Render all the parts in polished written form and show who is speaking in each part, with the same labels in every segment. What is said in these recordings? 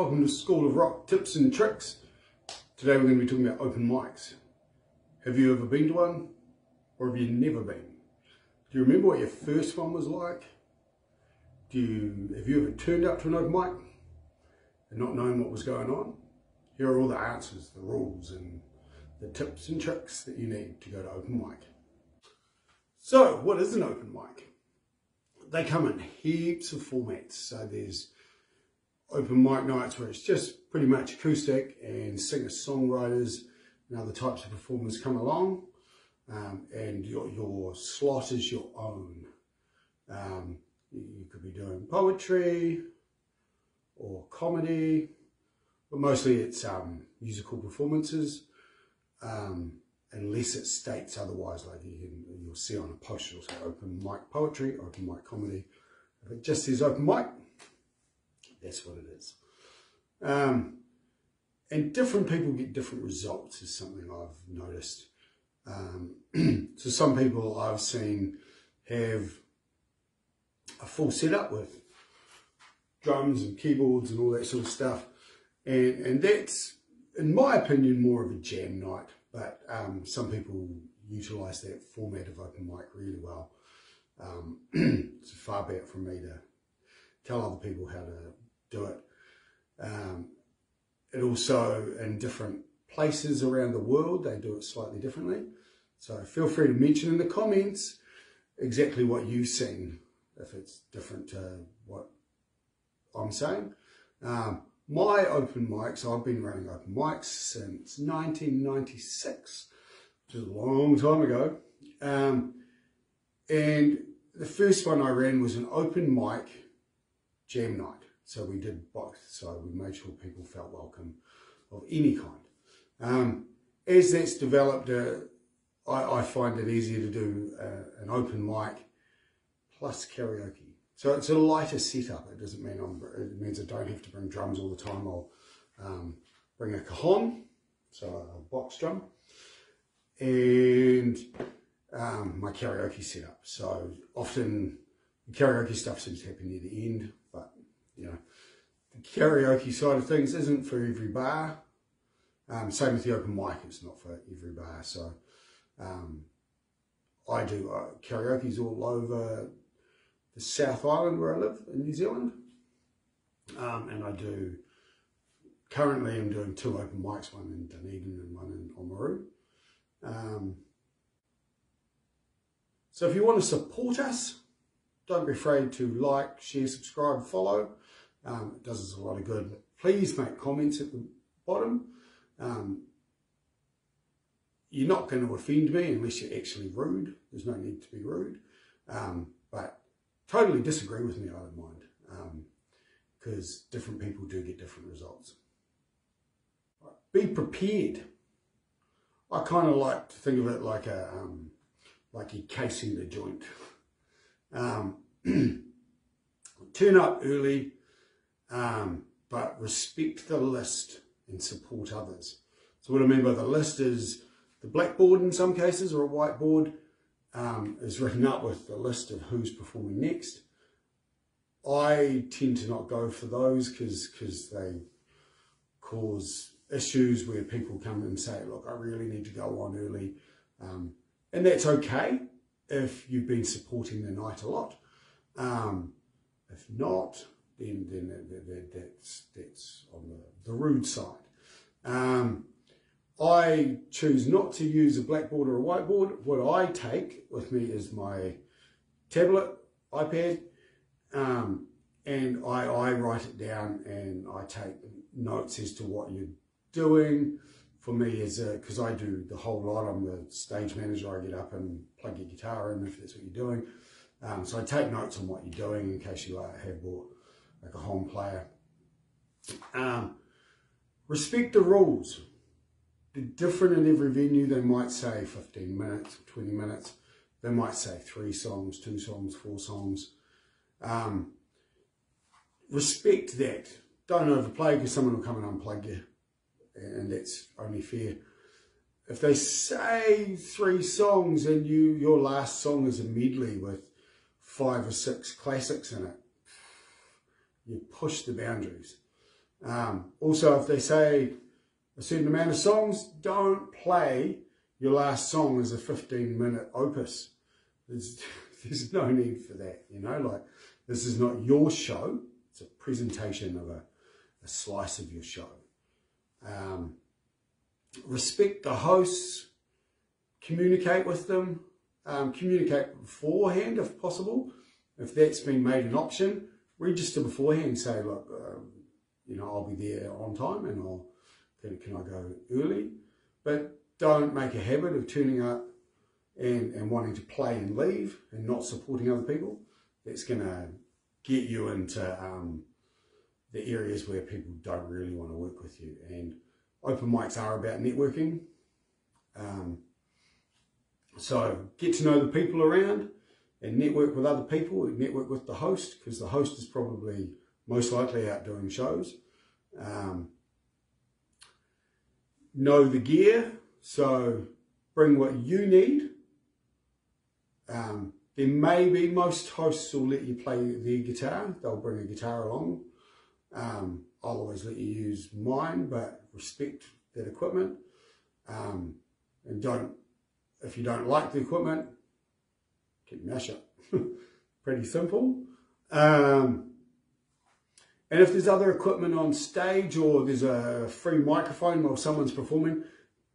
Speaker 1: welcome to School of Rock Tips and Tricks. Today we're going to be talking about open mics. Have you ever been to one, or have you never been? Do you remember what your first one was like? Have you ever turned up to an open mic and not knowing what was going on? Here are all the answers, the rules and the tips and tricks that you need to go to open mic. So what is an open mic? They come in heaps of formats. So there's open mic nights where it's just pretty much acoustic and singer-songwriters and other types of performers come along, and your slot is your own. You could be doing poetry or comedy, but mostly it's musical performances, unless it states otherwise, like you'll see on a post, it'll say open mic poetry, open mic comedy. If it just says open mic, that's what it is. And different people get different results is something I've noticed. So some people I've seen have a full setup with drums and keyboards and all that sort of stuff. And that's, in my opinion, more of a jam night. But some people utilise that format of open mic really well. It's far be it from me to tell other people how to do it. It also, in different places around the world, they do it slightly differently. So feel free to mention in the comments exactly what you've seen, if it's different to what I'm saying. My open mics, I've been running open mics since 1996, which is a long time ago. And the first one I ran was an open mic jam night. So we did both, so we made sure people felt welcome of any kind. As that's developed, I find it easier to do an open mic plus karaoke. So it's a lighter setup. It doesn't mean it means I don't have to bring drums all the time. I'll bring a cajon, so a box drum, and my karaoke setup. So often the karaoke stuff seems to happen near the end, but you know, the karaoke side of things isn't for every bar. Same with the open mic, it's not for every bar. So I do karaoke's all over the South Island where I live in New Zealand. And currently I'm doing 2 open mics, one in Dunedin and one in Oamaru. So if you want to support us, don't be afraid to like, share, subscribe, follow. It does us a lot of good. Please make comments at the bottom. You're not going to offend me unless you're actually rude. There's no need to be rude. But totally disagree with me, I don't mind. Because different people do get different results. Be prepared. I kind of like to think of it like like you're casing the joint. Turn up early, but respect the list and support others. So what I mean by the list is the blackboard in some cases, or a whiteboard, is written up with the list of who's performing next. I tend to not go for those because they cause issues where people come and say, look, I really need to go on early. And that's okay if you've been supporting the night a lot. If not, then that's on the rude side. I choose not to use a blackboard or a whiteboard. What I take with me is my tablet, iPad, and I write it down and I take notes as to what you're doing. For me, because I do the whole lot, I'm the stage manager. I get up and plug your guitar in if that's what you're doing. So I take notes on what you're doing in case you have bought like a home player. Respect the rules. They're different in every venue. They might say 15 minutes, 20 minutes. They might say 3 songs, 2 songs, 4 songs. Respect that. Don't overplay because someone will come and unplug you. And that's only fair. If they say 3 songs and your last song is a medley with 5 or 6 classics in it, you push the boundaries. Also, if they say a certain amount of songs, don't play your last song as a 15-minute opus. There's no need for that, you know, like this is not your show. It's a presentation of a slice of your show. Respect the hosts, communicate with them, communicate beforehand if possible. If that's been made an option, register beforehand, say, look, you know, I'll be there on time and can I go early? But don't make a habit of turning up and wanting to play and leave and not supporting other people. That's going to get you into the areas where people don't really want to work with you. And open mics are about networking. So get to know the people around and network with other people, network with the host, because the host is probably most likely out doing shows. Know the gear, so bring what you need. There may be, most hosts will let you play their guitar, they'll bring a guitar along. I'll always let you use mine, but respect that equipment. And if you don't like the equipment, get your mouth shut. Pretty simple. And if there's other equipment on stage or there's a free microphone while someone's performing,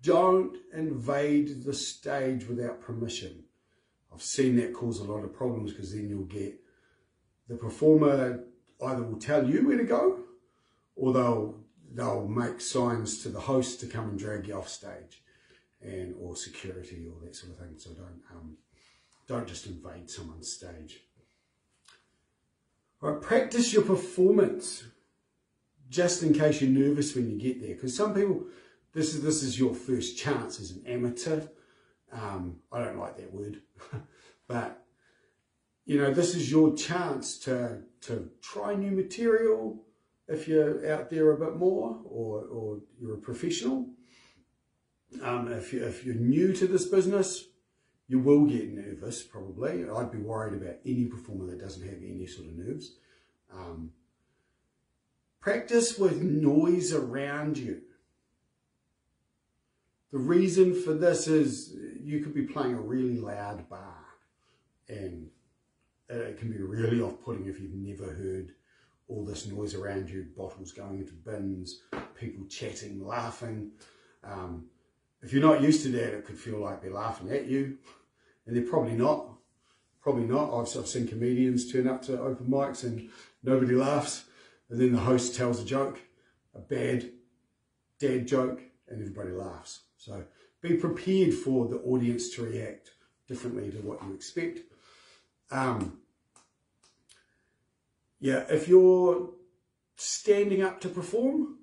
Speaker 1: don't invade the stage without permission. I've seen that cause a lot of problems, because then you'll get the performer either will tell you where to go, or they'll make signs to the host to come and drag you off stage, or security or that sort of thing. So don't just invade someone's stage. All right, practice your performance just in case you're nervous when you get there, because some people, this is your first chance as an amateur. I don't like that word, but you know, this is your chance to try new material if you're out there a bit more, or you're a professional. If you're new to this business, you will get nervous, probably. I'd be worried about any performer that doesn't have any sort of nerves. Practice with noise around you. The reason for this is you could be playing a really loud bar, and it can be really off-putting if you've never heard all this noise around you, bottles going into bins, people chatting, laughing. If you're not used to that, it could feel like they're laughing at you, and they're probably not. Probably not. I've seen comedians turn up to open mics and nobody laughs, and then the host tells a joke, a bad dad joke, and everybody laughs. So be prepared for the audience to react differently to what you expect. Yeah, if you're standing up to perform,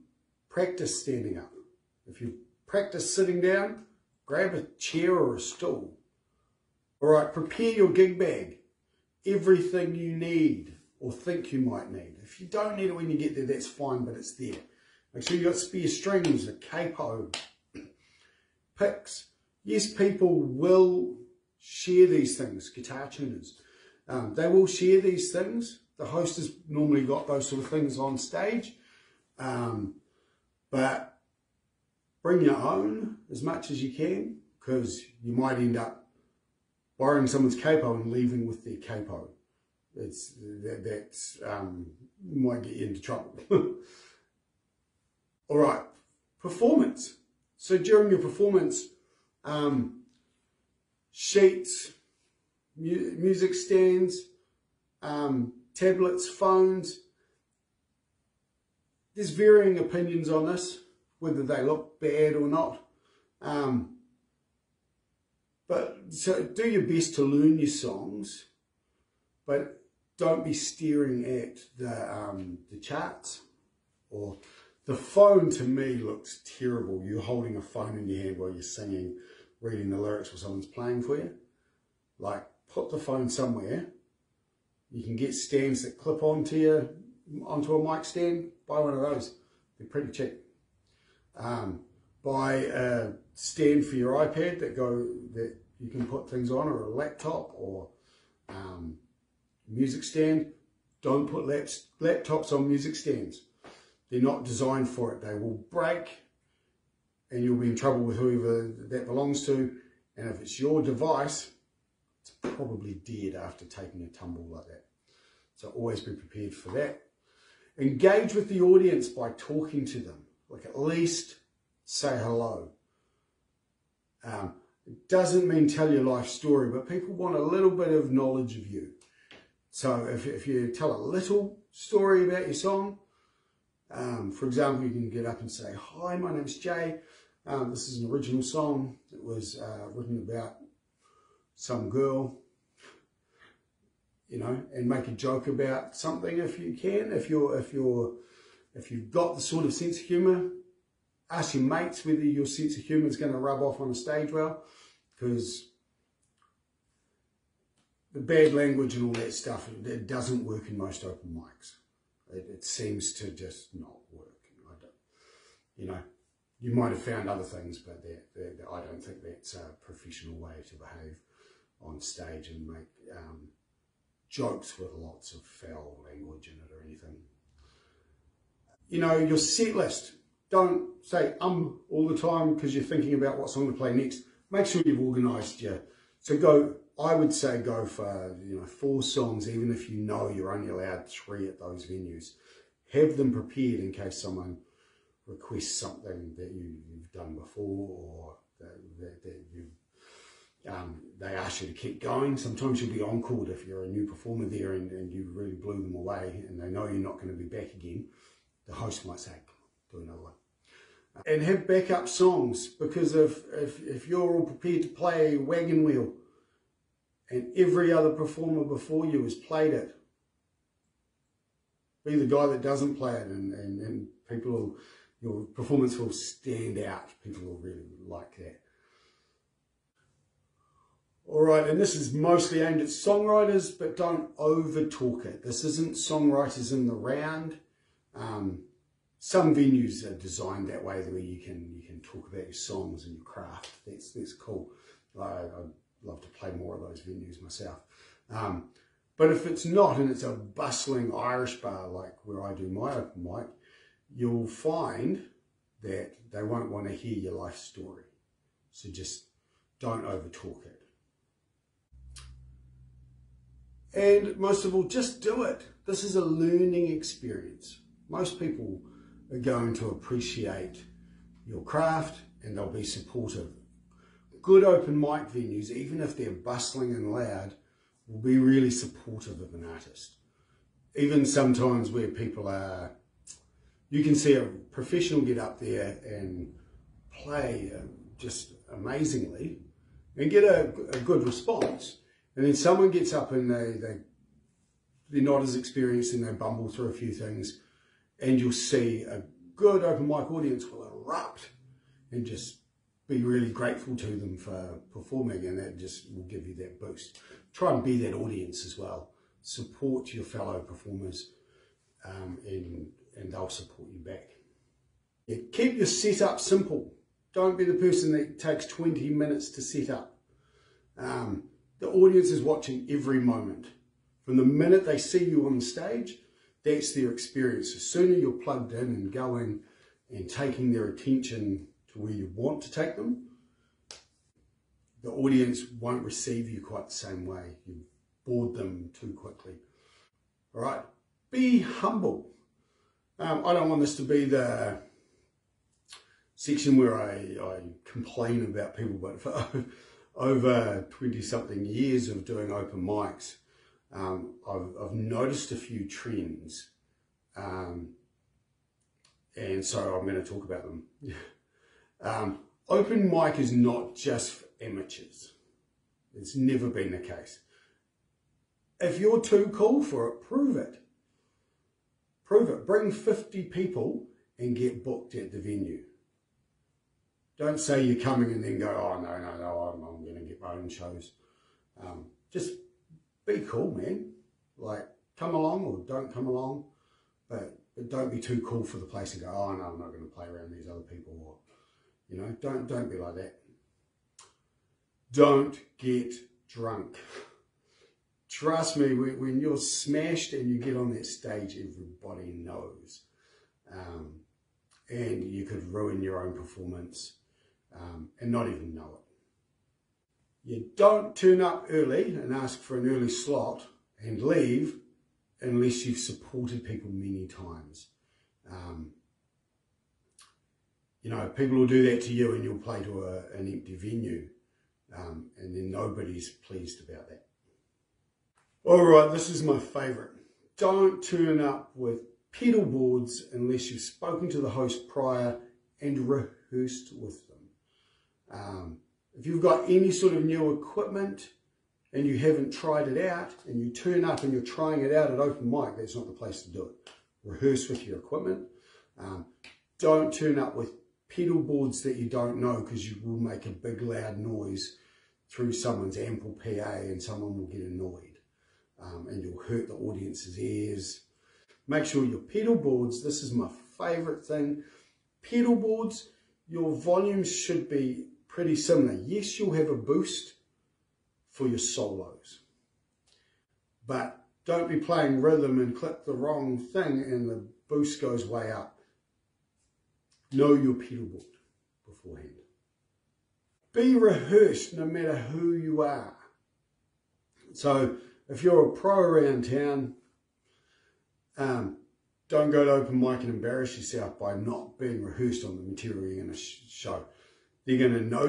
Speaker 1: practice standing up. If you practice sitting down, grab a chair or a stool. All right, prepare your gig bag. Everything you need or think you might need. If you don't need it when you get there, that's fine, but it's there. Make sure you've got spare strings, a capo, picks. Yes, people will share these things, guitar tuners. They will share these things. The host has normally got those sort of things on stage. But bring your own as much as you can, because you might end up borrowing someone's capo and leaving with their capo. Might get you into trouble. All right, performance. So during your performance, sheets, music stands, tablets, phones. There's varying opinions on this, whether they look bad or not. But so do your best to learn your songs, but don't be staring at the charts. Or the phone, to me, looks terrible. You're holding a phone in your hand while you're singing, reading the lyrics while someone's playing for you. Like, put the phone somewhere. You can get stands that clip onto a mic stand. Buy one of those. They're pretty cheap. Buy a stand for your iPad that you can put things on, or a laptop, or music stand. Don't put laptops on music stands. They're not designed for it. They will break and you'll be in trouble with whoever that belongs to. And if it's your device, it's probably dead after taking a tumble like that. So always be prepared for that. Engage with the audience by talking to them. Like at least say hello. It doesn't mean tell your life story, but people want a little bit of knowledge of you. So if you tell a little story about your song, for example, you can get up and say, "Hi, my name's Jay. This is an original song. It was written about some girl," you know, and make a joke about something if you can. If you've got the sort of sense of humour, ask your mates whether your sense of humour is going to rub off on a stage well, because the bad language and all that stuff, it doesn't work in most open mics. It seems to just not work. You know, you might have found other things, but I don't think that's a professional way to behave on stage and make jokes with lots of foul language in it or anything. You know, your set list. Don't say all the time because you're thinking about what song to play next. Make sure you've organised your... So I would say go for 4 songs, even if you know you're only allowed 3 at those venues. Have them prepared in case someone requests something that you've done before, or they ask you to keep going. Sometimes you'll be encored if you're a new performer there and you really blew them away and they know you're not going to be back again. The host might say, do another one. And have backup songs, because if you're all prepared to play Wagon Wheel and every other performer before you has played it, be the guy that doesn't play it, and people will, your performance will stand out. People will really like that. Alright, and this is mostly aimed at songwriters, but don't over talk it. This isn't songwriters in the round. Some venues are designed that way, where you can talk about your songs and your craft. That's cool. I'd love to play more of those venues myself. But if it's not, and it's a bustling Irish bar like where I do my open mic, you'll find that they won't want to hear your life story. So just don't over talk it. And most of all, just do it. This is a learning experience. Most people are going to appreciate your craft and they'll be supportive. Good open mic venues, even if they're bustling and loud, will be really supportive of an artist. Even sometimes where people are, you can see a professional get up there and play just amazingly and get a good response. And then someone gets up and they're not as experienced and they bumble through a few things, and you'll see a good open mic audience will erupt and just be really grateful to them for performing, and that just will give you that boost. Try and be that audience as well. Support your fellow performers and they'll support you back. Yeah, keep your setup simple. Don't be the person that takes 20 minutes to set up. The audience is watching every moment. From the minute they see you on the stage, that's their experience. The sooner you're plugged in and going and taking their attention to where you want to take them, the audience won't receive you quite the same way. You bored them too quickly. All right, be humble. I don't want this to be the section where I complain about people, but for over 20-something years of doing open mics, I've noticed a few trends, and so I'm going to talk about them. Open mic is not just for amateurs. It's never been the case. If you're too cool for it, prove it. Prove it. Bring 50 people and get booked at the venue. Don't say you're coming and then go, oh, no, I'm going to get my own shows. Just be cool, man. Like, come along or don't come along, but don't be too cool for the place and go, oh, no, I'm not going to play around these other people. Or, you know, don't be like that. Don't get drunk. Trust me, when you're smashed and you get on that stage, everybody knows. and you could ruin your own performance and not even know it. You don't turn up early and ask for an early slot and leave unless you've supported people many times. You know, people will do that to you and you'll play to an empty venue, and then nobody's pleased about that. All right, this is my favourite. Don't turn up with pedalboards unless you've spoken to the host prior and rehearsed with them. If you've got any sort of new equipment and you haven't tried it out and you turn up and you're trying it out at open mic, that's not the place to do it. Rehearse with your equipment. Don't turn up with pedalboards that you don't know, because you will make a big loud noise through someone's ample PA and someone will get annoyed, and you'll hurt the audience's ears. Make sure your pedalboards, this is my favourite thing, pedalboards, your volumes should be pretty similar. Yes, you'll have a boost for your solos, but don't be playing rhythm and click the wrong thing and the boost goes way up. Know your pedalboard beforehand. Be rehearsed no matter who you are. So if you're a pro around town, don't go to open mic and embarrass yourself by not being rehearsed on the material you're going to show. They're going to know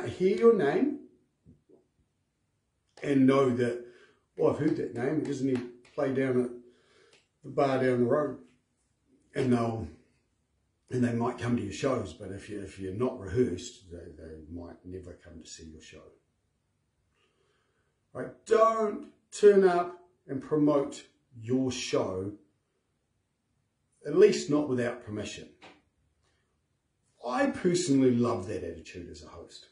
Speaker 1: hear your name and know that, well, I've heard that name. Doesn't he play down at the bar down the road? And they might come to your shows, but if you're not rehearsed, they might never come to see your show. Right? Don't turn up and promote your show, at least not without permission. I personally love that attitude as a host,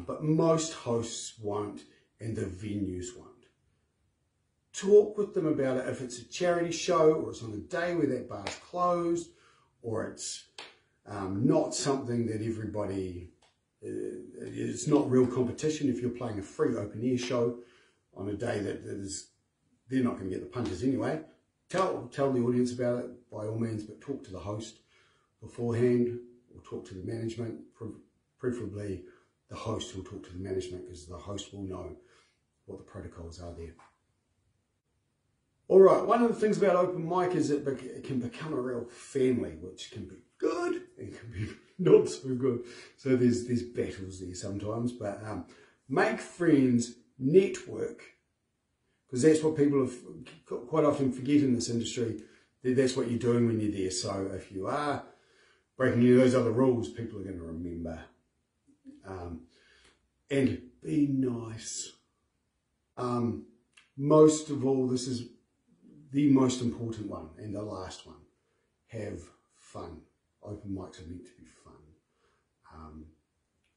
Speaker 1: but most hosts won't, and the venues won't. Talk with them about it. If it's a charity show or it's on a day where that bar's closed, or it's not something that everybody, it's not real competition. If you're playing a free open air show on a day they're not going to get the punches anyway, tell the audience about it by all means, but talk to the host beforehand or talk to the management. Preferably the host will talk to the management, because the host will know what the protocols are there. All right, one of the things about open mic is that it can become a real family, which can be good and can be not so good. So there's battles there sometimes, but make friends, network, because that's what people have quite often forget in this industry. That's what you're doing when you're there. So if you are breaking any of those other rules, people are going to remember. And be nice. Most of all, this is the most important one and the last one. Have fun. Open mics are meant to be fun.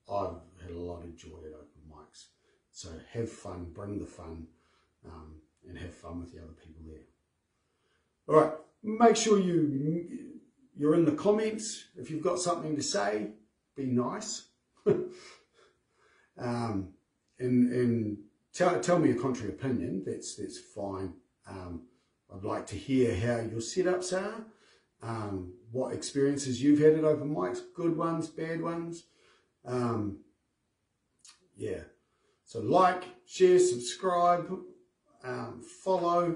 Speaker 1: I've had a lot of joy at open mics. So have fun, bring the fun, and have fun with the other people there. All right, make sure you're in the comments. If you've got something to say, be nice. And tell me a contrary opinion. That's fine. I'd like to hear how your setups are, what experiences you've had at open mics, good ones, bad ones. Yeah. So like, share, subscribe, follow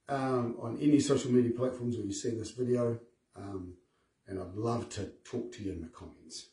Speaker 1: on any social media platforms where you see this video. And I'd love to talk to you in the comments.